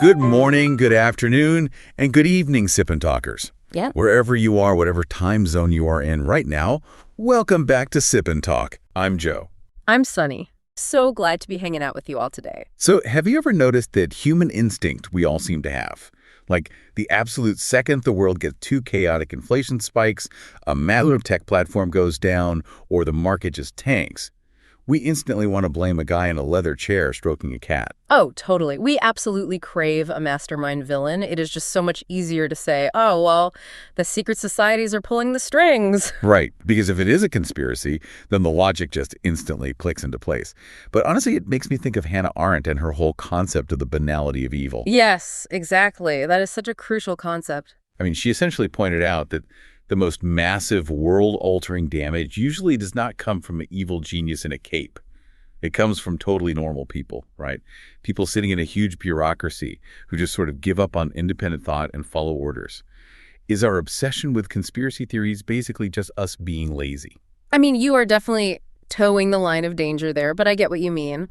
Good morning, good afternoon, and good evening, Sip&Talkers. Yeah. Wherever you are, whatever time zone you are in right now, welcome back to Sip&Talk. I'm Joe. I'm Sunny. So glad to be hanging out with you all today. So have you ever noticed that human instinct we all seem to have? Like the absolute second the world gets two chaotic inflation spikes, a massive tech platform goes down, or the market just tanks, we instantly want to blame a guy in a leather chair stroking a cat. Oh, totally. We absolutely crave a mastermind villain. It is just so much easier to say, oh, well, the secret societies are pulling the strings. Right, because if it is a conspiracy, then the logic just instantly clicks into place. But honestly, it makes me think of Hannah Arendt and her whole concept of the banality of evil. Yes, exactly. That is such a crucial concept. I mean, she essentially pointed out that the most massive world-altering damage usually does not come from an evil genius in a cape. It comes from totally normal people, right? People sitting in a huge bureaucracy who just sort of give up on independent thought and follow orders. Is our obsession with conspiracy theories basically just us being lazy? I mean, you are definitely towing the line of danger there, but I get what you mean.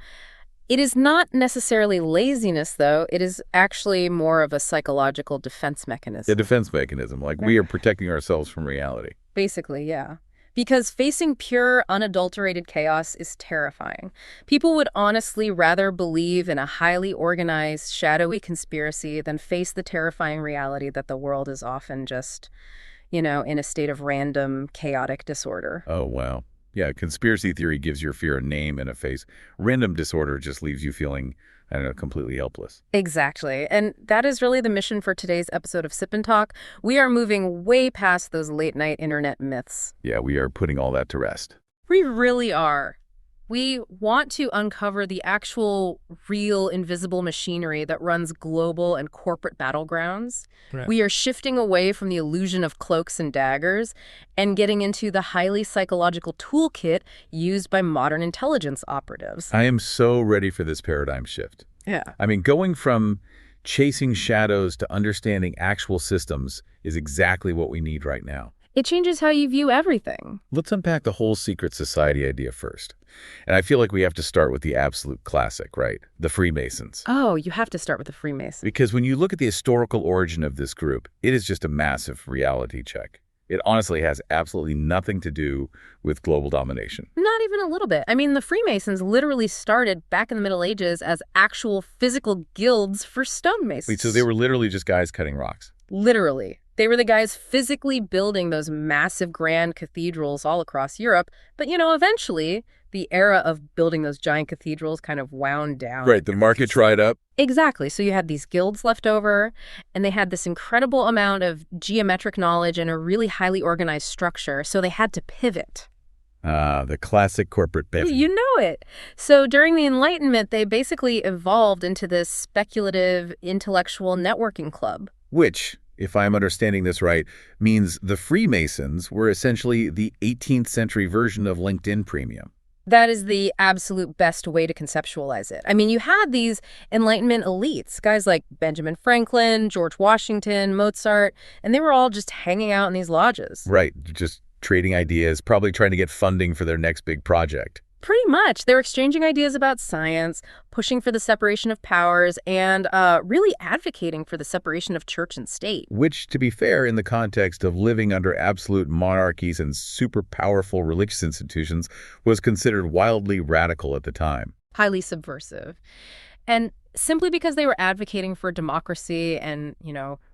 It is not necessarily laziness, though. It is actually more of a psychological defense mechanism. A defense mechanism, like we are protecting ourselves from reality. Basically, yeah. Because facing pure, unadulterated chaos is terrifying. People would honestly rather believe in a highly organized, shadowy conspiracy than face the terrifying reality that the world is often just, in a state of random, chaotic disorder. Oh, wow. Yeah, conspiracy theory gives your fear a name and a face. Random disorder just leaves you feeling, I don't know, completely helpless. Exactly. And that is really the mission for today's episode of Sip and Talk. We are moving way past those late-night internet myths. Yeah, we are putting all that to rest. We really are. We want to uncover the actual, real, invisible machinery that runs global and corporate battlegrounds. Right. We are shifting away from the illusion of cloaks and daggers and getting into the highly psychological toolkit used by modern intelligence operatives. I am so ready for this paradigm shift. Yeah. I mean, going from chasing shadows to understanding actual systems is exactly what we need right now. It changes how you view everything. Let's unpack the whole secret society idea first. And I feel like we have to start with the absolute classic, right? The Freemasons. Oh, you have to start with the Freemasons. Because when you look at the historical origin of this group, it is just a massive reality check. It honestly has absolutely nothing to do with global domination. Not even a little bit. I mean, the Freemasons literally started back in the Middle Ages as actual physical guilds for stonemasons. Wait, so they were literally just guys cutting rocks? Literally. They were the guys physically building those massive grand cathedrals all across Europe. But, eventually, the era of building those giant cathedrals kind of wound down. Right, the market dried up. Exactly. So you had these guilds left over, and they had this incredible amount of geometric knowledge and a really highly organized structure. So they had to pivot. The classic corporate pivot. You know it. So during the Enlightenment, they basically evolved into this speculative intellectual networking club. Which, if I'm understanding this right, means the Freemasons were essentially the 18th century version of LinkedIn Premium. That is the absolute best way to conceptualize it. I mean, you had these Enlightenment elites, guys like Benjamin Franklin, George Washington, Mozart, and they were all just hanging out in these lodges. Right, just trading ideas, probably trying to get funding for their next big project. Pretty much. They were exchanging ideas about science, pushing for the separation of powers, and really advocating for the separation of church and state. Which, to be fair, in the context of living under absolute monarchies and super powerful religious institutions, was considered wildly radical at the time. Highly subversive. And simply because they were advocating for democracy and,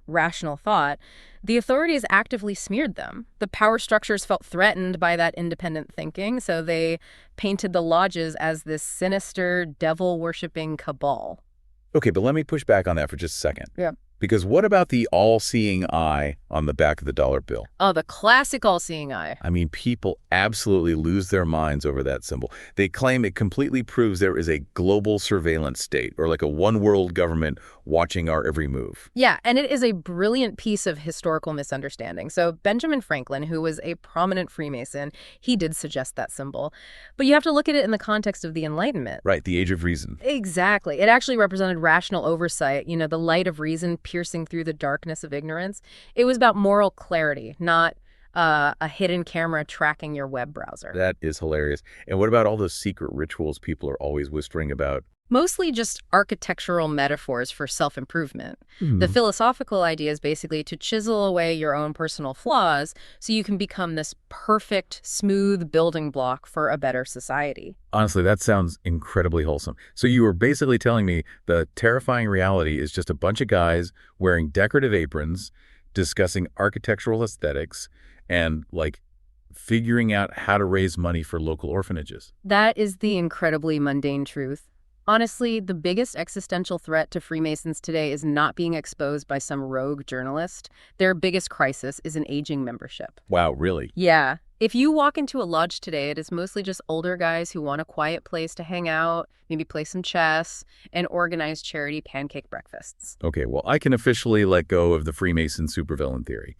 rational thought, the authorities actively smeared them. The power structures felt threatened by that independent thinking, so they painted the lodges as this sinister, devil-worshipping cabal. Okay, but let me push back on that for just a second. Yeah. Because what about the all-seeing eye on the back of the dollar bill? Oh, the classic all-seeing eye. I mean, people absolutely lose their minds over that symbol. They claim it completely proves there is a global surveillance state, or like a one-world government watching our every move. Yeah, and it is a brilliant piece of historical misunderstanding. So Benjamin Franklin, who was a prominent Freemason, he did suggest that symbol. But you have to look at it in the context of the Enlightenment. Right, the Age of Reason. Exactly. It actually represented rational oversight, the light of reason piercing through the darkness of ignorance. It was about moral clarity, not a hidden camera tracking your web browser. That is hilarious. And what about all those secret rituals people are always whispering about? Mostly just architectural metaphors for self-improvement. The philosophical idea is basically to chisel away your own personal flaws so you can become this perfect, smooth building block for a better society. Honestly, that sounds incredibly wholesome. So you were basically telling me the terrifying reality is just a bunch of guys wearing decorative aprons, discussing architectural aesthetics, and, like, figuring out how to raise money for local orphanages. That is the incredibly mundane truth. Honestly, the biggest existential threat to Freemasons today is not being exposed by some rogue journalist. Their biggest crisis is an aging membership. Wow, really? Yeah. If you walk into a lodge today, it is mostly just older guys who want a quiet place to hang out, maybe play some chess, and organize charity pancake breakfasts. Okay, well, I can officially let go of the Freemason supervillain theory.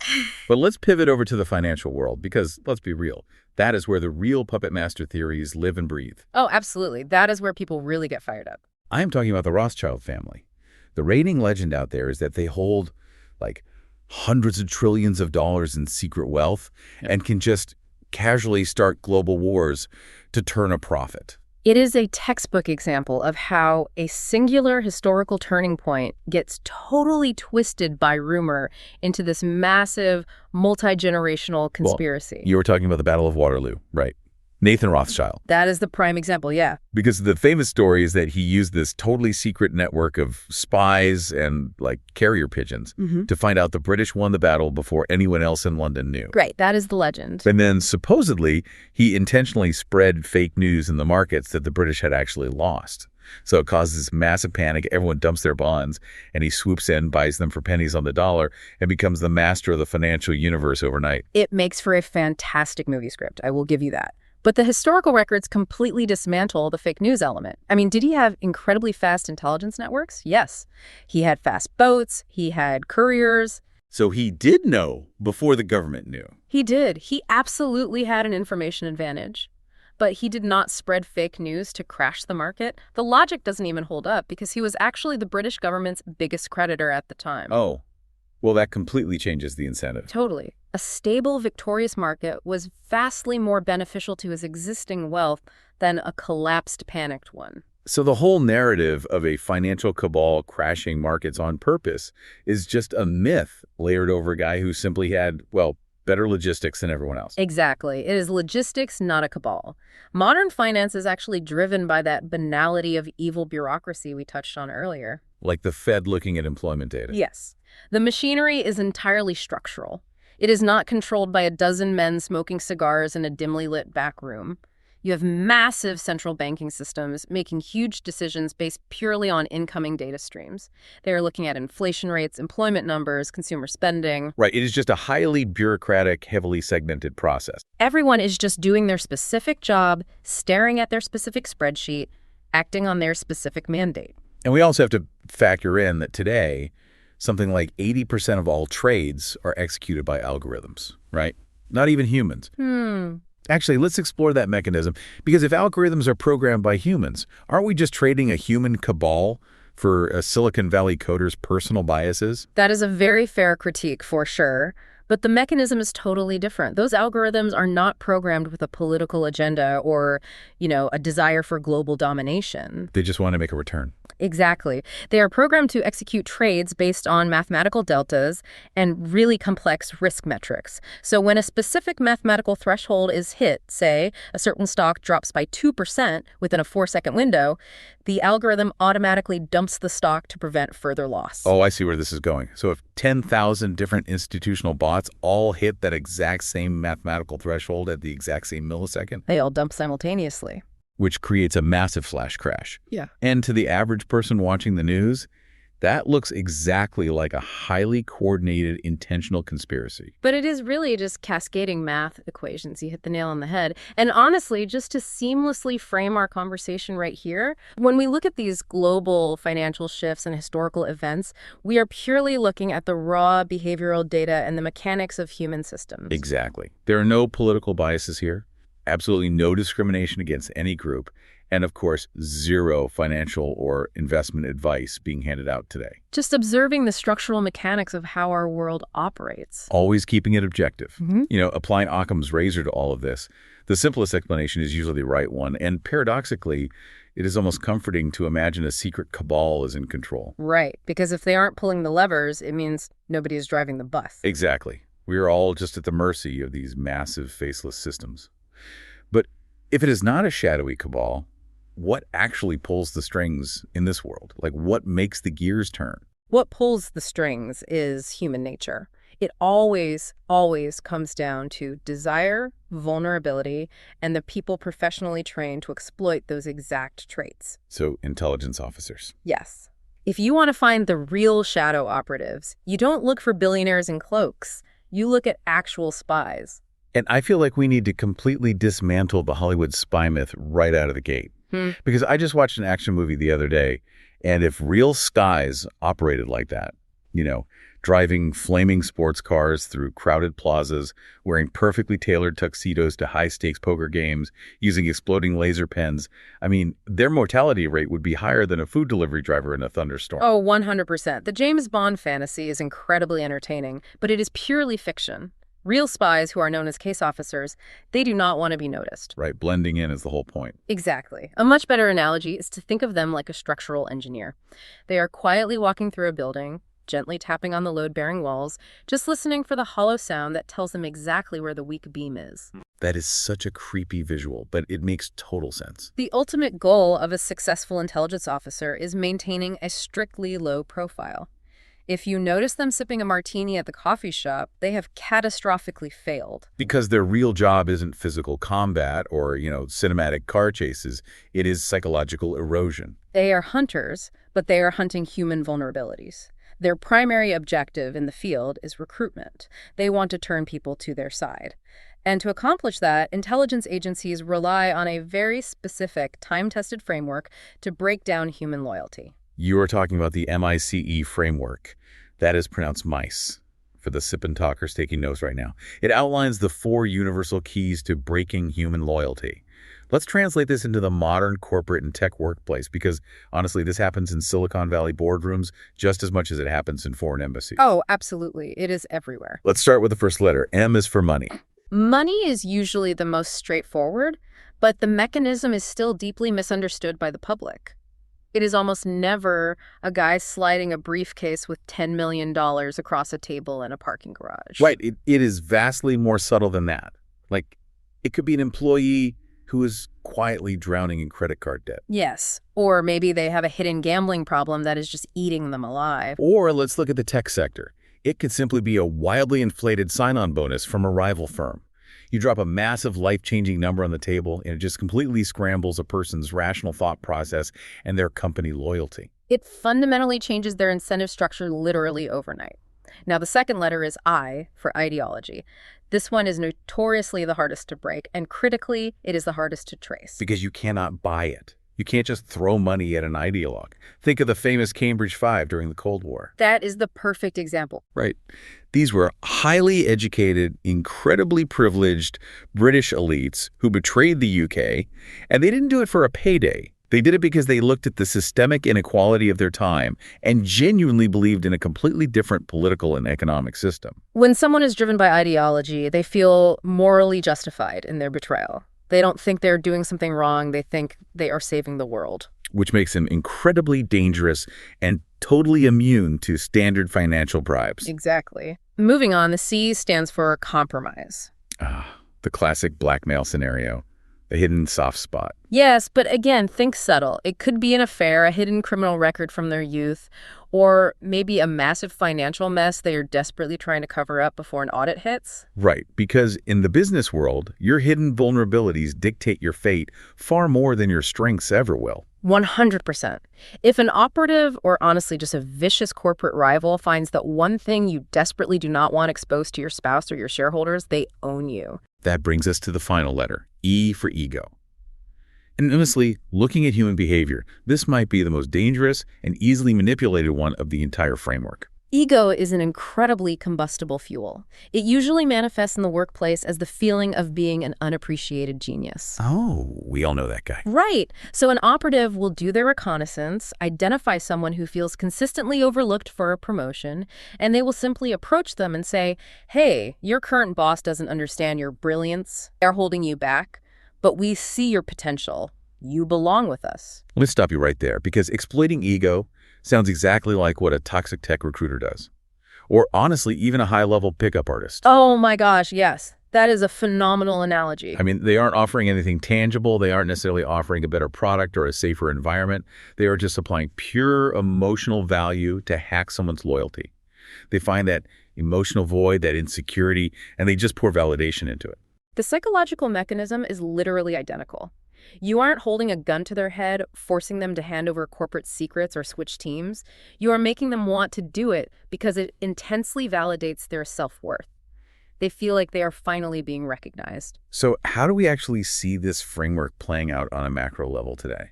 But let's pivot over to the financial world because, let's be real, that is where the real puppet master theories live and breathe. Oh, absolutely. That is where people really get fired up. I am talking about the Rothschild family. The reigning legend out there is that they hold, like, hundreds of trillions of dollars in secret wealth and can just casually start global wars to turn a profit. It is a textbook example of how a singular historical turning point gets totally twisted by rumor into this massive, multi-generational conspiracy. You were talking about the Battle of Waterloo, right? Nathan Rothschild. That is the prime example, yeah. Because the famous story is that he used this totally secret network of spies and, like, carrier pigeons to find out the British won the battle before anyone else in London knew. Right, that is the legend. And then, supposedly, he intentionally spread fake news in the markets that the British had actually lost. So it causes massive panic, everyone dumps their bonds, and he swoops in, buys them for pennies on the dollar, and becomes the master of the financial universe overnight. It makes for a fantastic movie script, I will give you that. But the historical records completely dismantle the fake news element. I mean, did he have incredibly fast intelligence networks? Yes. He had fast boats, he had couriers. So he did know before the government knew. He did. He absolutely had an information advantage. But he did not spread fake news to crash the market. The logic doesn't even hold up because he was actually the British government's biggest creditor at the time. Oh, well, that completely changes the incentive. Totally. A stable, victorious market was vastly more beneficial to his existing wealth than a collapsed, panicked one. So the whole narrative of a financial cabal crashing markets on purpose is just a myth layered over a guy who simply had, well, better logistics than everyone else. Exactly. It is logistics, not a cabal. Modern finance is actually driven by that banality of evil bureaucracy we touched on earlier. Like the Fed looking at employment data. Yes. The machinery is entirely structural. It is not controlled by a dozen men smoking cigars in a dimly lit back room. You have massive central banking systems making huge decisions based purely on incoming data streams. They are looking at inflation rates, employment numbers, consumer spending. Right. It is just a highly bureaucratic, heavily segmented process. Everyone is just doing their specific job, staring at their specific spreadsheet, acting on their specific mandate. And we also have to factor in that today, something like 80% of all trades are executed by algorithms, right? Not even humans. Actually, let's explore that mechanism, because if algorithms are programmed by humans, aren't we just trading a human cabal for a Silicon Valley coder's personal biases? That is a very fair critique, for sure. But the mechanism is totally different. Those algorithms are not programmed with a political agenda or, a desire for global domination. They just want to make a return. Exactly. They are programmed to execute trades based on mathematical deltas and really complex risk metrics. So when a specific mathematical threshold is hit, say a certain stock drops by 2% within a 4-second window, the algorithm automatically dumps the stock to prevent further loss. Oh, I see where this is going. So if 10,000 different institutional bots all hit that exact same mathematical threshold at the exact same millisecond, they all dump simultaneously. Which creates a massive flash crash. Yeah. And to the average person watching the news, that looks exactly like a highly coordinated, intentional conspiracy. But it is really just cascading math equations. You hit the nail on the head. And honestly, just to seamlessly frame our conversation right here, when we look at these global financial shifts and historical events, we are purely looking at the raw behavioral data and the mechanics of human systems. Exactly. There are no political biases here. Absolutely no discrimination against any group. And of course, zero financial or investment advice being handed out today. Just observing the structural mechanics of how our world operates. Always keeping it objective. Applying Occam's razor to all of this. The simplest explanation is usually the right one. And paradoxically, it is almost comforting to imagine a secret cabal is in control. Right, because if they aren't pulling the levers, it means nobody is driving the bus. Exactly. We are all just at the mercy of these massive faceless systems. But if it is not a shadowy cabal, what actually pulls the strings in this world? Like, what makes the gears turn? What pulls the strings is human nature. It always, always comes down to desire, vulnerability, and the people professionally trained to exploit those exact traits. So, intelligence officers. Yes. If you want to find the real shadow operatives, you don't look for billionaires in cloaks. You look at actual spies. And I feel like we need to completely dismantle the Hollywood spy myth right out of the gate. Because I just watched an action movie the other day, and if real spies operated like that, driving flaming sports cars through crowded plazas, wearing perfectly tailored tuxedos to high-stakes poker games, using exploding laser pens, their mortality rate would be higher than a food delivery driver in a thunderstorm. Oh, 100%. The James Bond fantasy is incredibly entertaining, but it is purely fiction. Real spies, who are known as case officers, they do not want to be noticed. Right, blending in is the whole point. Exactly. A much better analogy is to think of them like a structural engineer. They are quietly walking through a building, gently tapping on the load-bearing walls, just listening for the hollow sound that tells them exactly where the weak beam is. That is such a creepy visual, but it makes total sense. The ultimate goal of a successful intelligence officer is maintaining a strictly low profile. If you notice them sipping a martini at the coffee shop, they have catastrophically failed. Because their real job isn't physical combat or, cinematic car chases. It is psychological erosion. They are hunters, but they are hunting human vulnerabilities. Their primary objective in the field is recruitment. They want to turn people to their side. And to accomplish that, intelligence agencies rely on a very specific, time-tested framework to break down human loyalty. You are talking about the M.I.C.E. framework. That is pronounced mice. For the Sip&Talkers taking notes right now. It outlines the 4 universal keys to breaking human loyalty. Let's translate this into the modern corporate and tech workplace because, honestly, this happens in Silicon Valley boardrooms just as much as it happens in foreign embassies. Oh, absolutely. It is everywhere. Let's start with the first letter. M is for money. Money is usually the most straightforward, but the mechanism is still deeply misunderstood by the public. It is almost never a guy sliding a briefcase with $10 million across a table in a parking garage. Right. It is vastly more subtle than that. Like, it could be an employee who is quietly drowning in credit card debt. Yes. Or maybe they have a hidden gambling problem that is just eating them alive. Or let's look at the tech sector. It could simply be a wildly inflated sign-on bonus from a rival firm. You drop a massive life-changing number on the table, and it just completely scrambles a person's rational thought process and their company loyalty. It fundamentally changes their incentive structure literally overnight. Now, the second letter is I for ideology. This one is notoriously the hardest to break, and critically, it is the hardest to trace. Because you cannot buy it. You can't just throw money at an ideologue. Think of the famous Cambridge Five during the Cold War. That is the perfect example. Right. These were highly educated, incredibly privileged British elites who betrayed the UK, and they didn't do it for a payday. They did it because they looked at the systemic inequality of their time and genuinely believed in a completely different political and economic system. When someone is driven by ideology, they feel morally justified in their betrayal. They don't think they're doing something wrong. They think they are saving the world. Which makes them incredibly dangerous and totally immune to standard financial bribes. Exactly. Moving on, the C stands for compromise. The classic blackmail scenario. A hidden soft spot. Yes, but again, think subtle. It could be an affair, a hidden criminal record from their youth, or maybe a massive financial mess they are desperately trying to cover up before an audit hits. Right, because in the business world, your hidden vulnerabilities dictate your fate far more than your strengths ever will. 100%. If an operative, or honestly just a vicious corporate rival, finds that one thing you desperately do not want exposed to your spouse or your shareholders, they own you. That brings us to the final letter, E for ego. And honestly, looking at human behavior, this might be the most dangerous and easily manipulated one of the entire framework. Ego is an incredibly combustible fuel. It usually manifests in the workplace as the feeling of being an unappreciated genius. Oh, we all know that guy. Right. So an operative will do their reconnaissance, identify someone who feels consistently overlooked for a promotion, and they will simply approach them and say, hey, your current boss doesn't understand your brilliance. They're holding you back, but we see your potential. You belong with us. Let me stop you right there, because exploiting ego sounds exactly like what a toxic tech recruiter does. Or honestly, even a high-level pickup artist. Oh my gosh, yes. That is a phenomenal analogy. I mean, they aren't offering anything tangible. They aren't necessarily offering a better product or a safer environment. They are just applying pure emotional value to hack someone's loyalty. They find that emotional void, that insecurity, and they just pour validation into it. The psychological mechanism is literally identical. You aren't holding a gun to their head, forcing them to hand over corporate secrets or switch teams. You are making them want to do it because it intensely validates their self-worth. They feel like they are finally being recognized. So how do we actually see this framework playing out on a macro level today?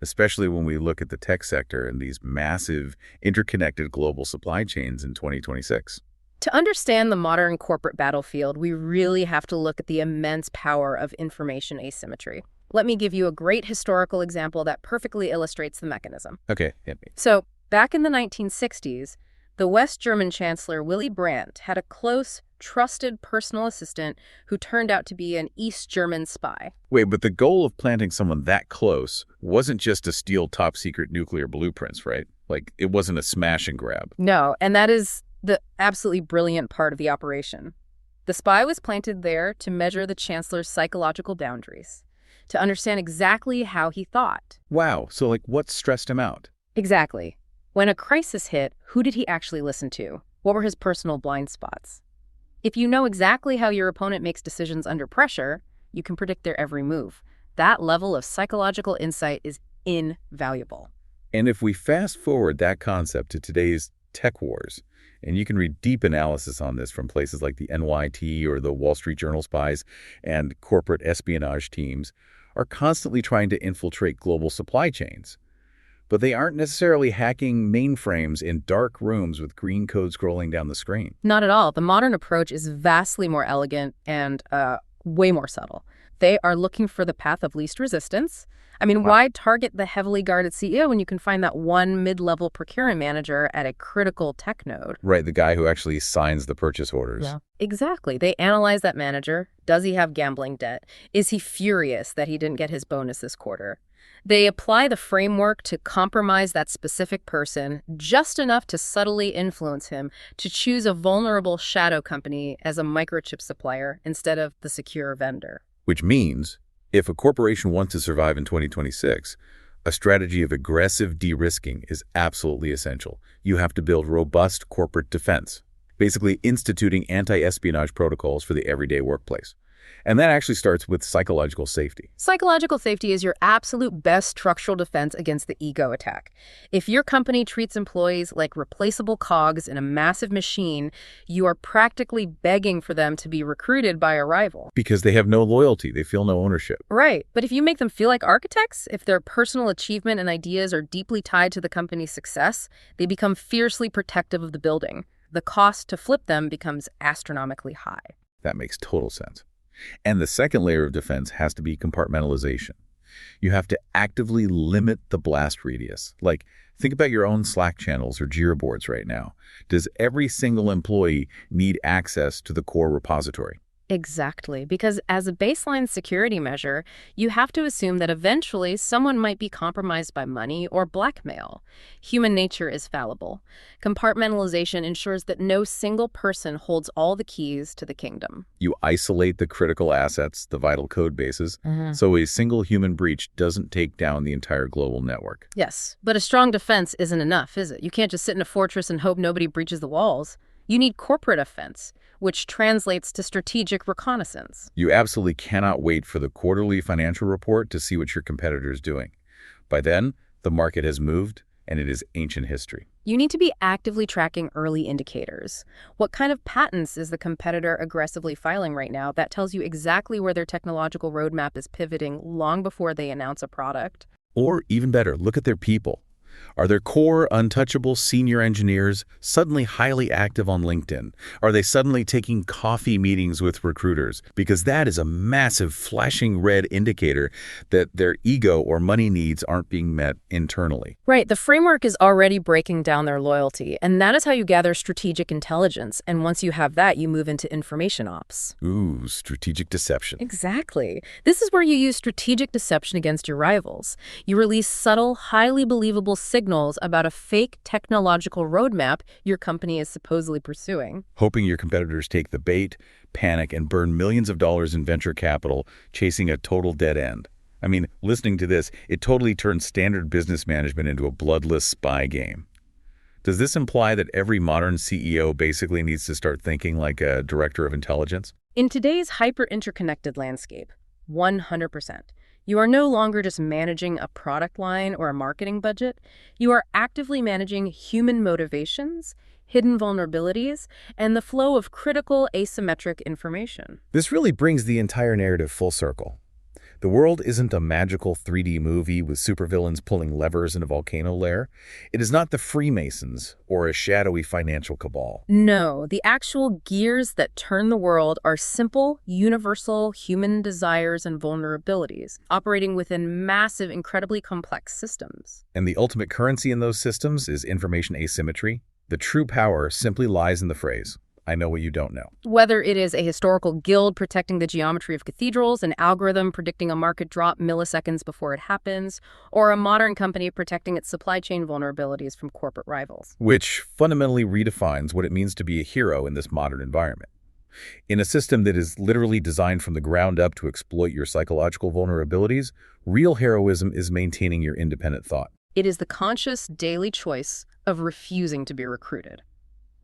Especially when we look at the tech sector and these massive interconnected global supply chains in 2026. To understand the modern corporate battlefield, we really have to look at the immense power of information asymmetry. Let me give you a great historical example that perfectly illustrates the mechanism. Okay, hit me. So, back in the 1960s, the West German Chancellor Willy Brandt had a close, trusted personal assistant who turned out to be an East German spy. Wait, but the goal of planting someone that close wasn't just to steal top-secret nuclear blueprints, right? Like, it wasn't a smash and grab. No, and that is the absolutely brilliant part of the operation. The spy was planted there to measure the Chancellor's psychological boundaries, to understand exactly how he thought. Wow, so like what stressed him out? Exactly. When a crisis hit, who did he actually listen to? What were his personal blind spots? If you know exactly how your opponent makes decisions under pressure, you can predict their every move. That level of psychological insight is invaluable. And if we fast forward that concept to today's tech wars, and you can read deep analysis on this from places like the NYT or the Wall Street Journal spies and corporate espionage teams, are constantly trying to infiltrate global supply chains. But they aren't necessarily hacking mainframes in dark rooms with green code scrolling down the screen. Not at all. The modern approach is vastly more elegant and way more subtle. They are looking for the path of least resistance. I mean, why target the heavily guarded CEO when you can find that one mid-level procurement manager at a critical tech node? Right, the guy who actually signs the purchase orders. Yeah. Exactly. They analyze that manager. Does he have gambling debt? Is he furious that he didn't get his bonus this quarter? They apply the framework to compromise that specific person just enough to subtly influence him to choose a vulnerable shadow company as a microchip supplier instead of the secure vendor. Which means, if a corporation wants to survive in 2026, a strategy of aggressive de-risking is absolutely essential. You have to build robust corporate defense, basically instituting anti-espionage protocols for the everyday workplace. And that actually starts with psychological safety. Psychological safety is your absolute best structural defense against the ego attack. If your company treats employees like replaceable cogs in a massive machine, you are practically begging for them to be recruited by a rival. Because they have no loyalty, they feel no ownership. Right. But if you make them feel like architects, if their personal achievement and ideas are deeply tied to the company's success, they become fiercely protective of the building. The cost to flip them becomes astronomically high. That makes total sense. And the second layer of defense has to be compartmentalization. You have to actively limit the blast radius. Like, think about your own Slack channels or Jira boards right now. Does every single employee need access to the core repository? Exactly, because as a baseline security measure, you have to assume that eventually someone might be compromised by money or blackmail. Human nature is fallible. Compartmentalization ensures that no single person holds all the keys to the kingdom. You isolate the critical assets, the vital code bases, so a single human breach doesn't take down the entire global network. Yes, but a strong defense isn't enough, is it? You can't just sit in a fortress and hope nobody breaches the walls. You need corporate offense, which translates to strategic reconnaissance. You absolutely cannot wait for the quarterly financial report to see what your competitor is doing. By then, the market has moved, and it is ancient history. You need to be actively tracking early indicators. What kind of patents is the competitor aggressively filing right now? That tells you exactly where their technological roadmap is pivoting long before they announce a product. Or even better, look at their people. Are their core, untouchable senior engineers suddenly highly active on LinkedIn? Are they suddenly taking coffee meetings with recruiters? Because that is a massive flashing red indicator that their ego or money needs aren't being met internally. Right. The framework is already breaking down their loyalty, and that is how you gather strategic intelligence. And once you have that, you move into information ops. Ooh, strategic deception. Exactly. This is where you use strategic deception against your rivals. You release subtle, highly believable signals about a fake technological roadmap your company is supposedly pursuing. Hoping your competitors take the bait, panic, and burn millions of dollars in venture capital, chasing a total dead end. I mean, listening to this, it totally turns standard business management into a bloodless spy game. Does this imply that every modern CEO basically needs to start thinking like a director of intelligence? In today's hyper-interconnected landscape, 100%. You are no longer just managing a product line or a marketing budget. You are actively managing human motivations, hidden vulnerabilities, and the flow of critical asymmetric information. This really brings the entire narrative full circle. The world isn't a magical 3D movie with supervillains pulling levers in a volcano lair. It is not the Freemasons or a shadowy financial cabal. No, the actual gears that turn the world are simple, universal human desires and vulnerabilities, operating within massive, incredibly complex systems. And the ultimate currency in those systems is information asymmetry. The true power simply lies in the phrase, I know what you don't know. Whether it is a historical guild protecting the geometry of cathedrals, an algorithm predicting a market drop milliseconds before it happens, or a modern company protecting its supply chain vulnerabilities from corporate rivals. Which fundamentally redefines what it means to be a hero in this modern environment. In a system that is literally designed from the ground up to exploit your psychological vulnerabilities, real heroism is maintaining your independent thought. It is the conscious daily choice of refusing to be recruited.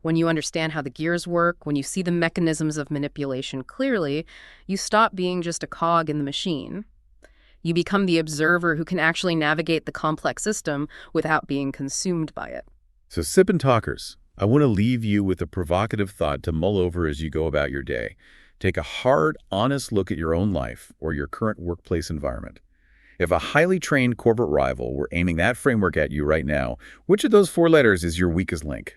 When you understand how the gears work, when you see the mechanisms of manipulation clearly, you stop being just a cog in the machine. You become the observer who can actually navigate the complex system without being consumed by it. So Sip and Talkers, I want to leave you with a provocative thought to mull over as you go about your day. Take a hard, honest look at your own life or your current workplace environment. If a highly trained corporate rival were aiming that framework at you right now, which of those 4 letters is your weakest link?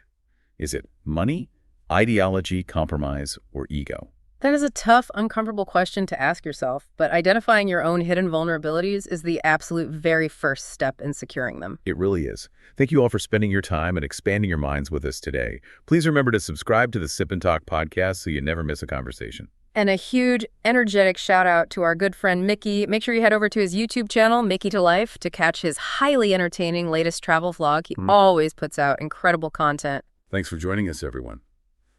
Is it money, ideology, compromise, or ego? That is a tough, uncomfortable question to ask yourself, but identifying your own hidden vulnerabilities is the absolute very first step in securing them. It really is. Thank you all for spending your time and expanding your minds with us today. Please remember to subscribe to the Sip and Talk podcast so you never miss a conversation. And a huge, energetic shout out to our good friend Mickey. Make sure you head over to his YouTube channel, Mickey to Life, to catch his highly entertaining latest travel vlog. He always puts out incredible content. Thanks for joining us, everyone.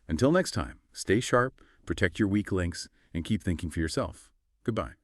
Until next time, stay sharp, protect your weak links, and keep thinking for yourself. Goodbye.